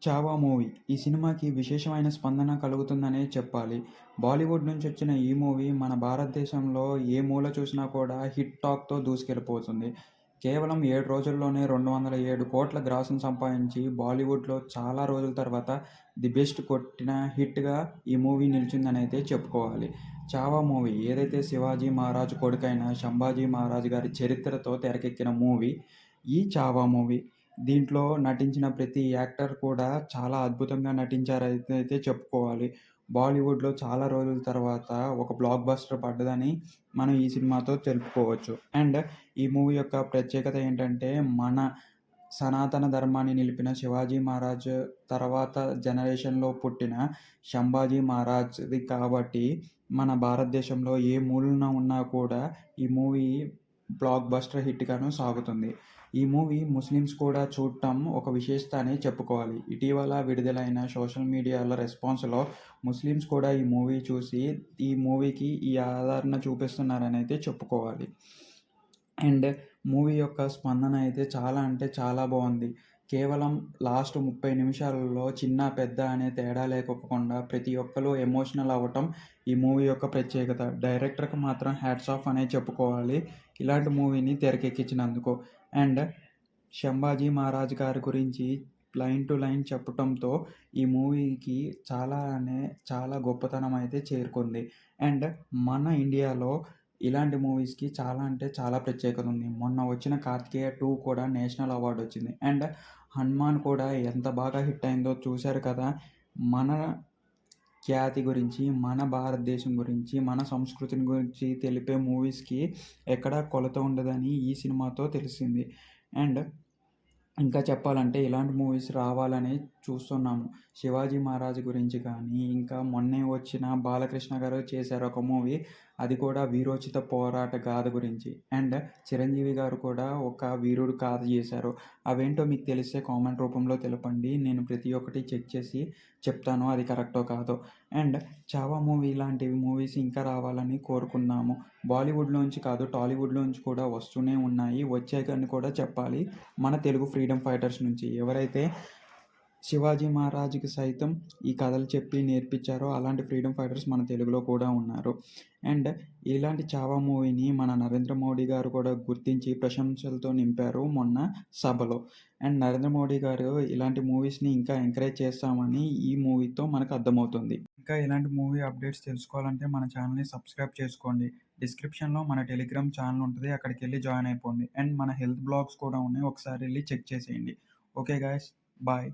'Chhaava' movie. ఈ సినిమాకి విశేషమైన స్పందన కలుగుతుందనే చెప్పాలి. బాలీవుడ్ నుంచొచ్చిన ఈ మూవీ మన భారతదేశంలో ఏ మూల చూసినా కూడా హిట్ టాక్‌తో దూసుకెళ్ళిపోతుంది. కేవలం 7 రోజుల్లోనే 207,00,00,000 గ్రాస్‌ని సంపాదించి బాలీవుడ్‌లో చాలా రోజుల తర్వాత ది బెస్ట్ కొట్టిన హిట్‌గా ఈ మూవీ నిలిచిందనైతే చెప్పుకోవాలి. 'చావా' మూవీ ఏదైతే శివాజీ మహారాజ్ కొడుకైన సంభాజీ మహారాజ్ గారి చరిత్రతో తెరకెక్కిన మూవీ ఈ 'చావా' మూవీ. దీంట్లో నటించిన ప్రతి యాక్టర్ కూడా చాలా అద్భుతంగా నటించారైతే చెప్పుకోవాలి. బాలీవుడ్‌లో చాలా రోజుల తర్వాత ఒక బ్లాక్ బస్టర్ పడ్డదని మనం ఈ సినిమాతో తెలుపుకోవచ్చు. అండ్ ఈ మూవీ యొక్క ప్రత్యేకత ఏంటంటే, మన సనాతన ధర్మాన్ని నిలిపిన శివాజీ మహారాజ్ తర్వాత జనరేషన్‌లో పుట్టిన సంభాజీ మహారాజ్‌ది కాబట్టి, మన భారతదేశంలో ఏ మూలన ఉన్నా కూడా ఈ మూవీ బ్లాక్ బస్టర్ హిట్‌గాను సాగుతుంది. ఈ మూవీ ముస్లిమ్స్ కూడా చూడటం ఒక విశేషత అనే చెప్పుకోవాలి. ఇటీవల విడుదలైన సోషల్ మీడియాలో రెస్పాన్స్‌లో ముస్లిమ్స్ కూడా ఈ మూవీ చూసి ఈ మూవీకి ఈ ఆదరణ చూపిస్తున్నారనైతే చెప్పుకోవాలి. అండ్ మూవీ యొక్క స్పందన అయితే చాలా అంటే చాలా బావుంది. కేవలం లాస్ట్ 30 నిమిషాలలో చిన్న, పెద్ద అనే తేడా లేకోకుండా ప్రతి ఒక్కళ్ళు ఎమోషనల్ అవ్వటం ఈ మూవీ యొక్క ప్రత్యేకత. డైరెక్టర్‌కి మాత్రం హ్యాట్స్ ఆఫ్ అనే చెప్పుకోవాలి. ఇలాంటి మూవీని తెరకెక్కించినందుకు. అండ్ సంభాజీ మహారాజ్ గారి గురించి లైన్ టు లైన్ చెప్పటంతో ఈ మూవీకి చాలా గొప్పతనం అయితే చేరుకుంది. అండ్ మన ఇండియాలో ఇలాంటి మూవీస్‌కి చాలా అంటే చాలా ప్రత్యేకత ఉంది. మొన్న వచ్చిన 'కార్తికేయ 2' కూడా నేషనల్ అవార్డ్ వచ్చింది. అండ్ 'హనుమాన్' కూడా ఎంత బాగా హిట్ అయిందో చూశారు కదా! మన ఖ్యాతి గురించి, మన భారతదేశం గురించి, మన సంస్కృతిని గురించి తెలిపే మూవీస్‌కి ఎక్కడా కొలత ఉండదని ఈ సినిమాతో తెలిసింది. అండ్ ఇంకా చెప్పాలంటే ఇలాంటి మూవీస్ రావాలని చూస్తున్నాము. 'శివాజీ మహారాజ్' గురించి కానీ, ఇంకా మొన్నే వచ్చిన బాలకృష్ణ గారు చేశారు ఒక మూవీ. అది కూడా వీరోచిత పోరాట గాథ గురించి. అండ్ చిరంజీవి గారు కూడా ఒక వీరుడు గాథ చేశారు. అవేంటో మీకు తెలిస్తే కామెంట్ రూపంలో తెలపండి. నేను ప్రతి ఒక్కటి చెక్ చేసి చెప్తాను అది కరెక్టో కాదో. అండ్ 'చావా' మూవీ లాంటివి మూవీస్ ఇంకా రావాలని కోరుకుందాము. బాలీవుడ్‌లోంచి కాదు టాలీవుడ్‌లోంచి కూడా వస్తూనే ఉన్నాయి. వచ్చాయని కూడా చెప్పాలి. మన తెలుగు ఫ్రీడమ్ ఫైటర్స్ నుంచి ఎవరైతే శివాజీ మహారాజ్‌కి సైతం ఈ కథలు చెప్పి నేర్పించారో అలాంటి ఫ్రీడమ్ ఫైటర్స్ మన తెలుగులో కూడా ఉన్నారు. అండ్ ఇలాంటి 'చావా' మూవీని మన నరేంద్ర మోడీ గారు కూడా గుర్తించి ప్రశంసలతో నింపారు మొన్న సభలో. అండ్ నరేంద్ర మోడీ గారు ఇలాంటి మూవీస్‌ని ఇంకా ఎంకరేజ్ చేస్తామని ఈ మూవీతో మనకు అర్థమవుతుంది. ఇంకా ఇలాంటి మూవీ అప్డేట్స్ తెలుసుకోవాలంటే మన ఛానల్‌ని సబ్స్క్రైబ్ చేసుకోండి. డిస్క్రిప్షన్‌లో మన టెలిగ్రామ్ ఛానల్ ఉంటుంది. అక్కడికెళ్ళి జాయిన్ అయిపోండి. అండ్ మన హెల్త్ బ్లాగ్స్ కూడా ఉన్నాయి. ఒకసారి ఎళ్లి చెక్ చేసేయండి. Okay guys, bye.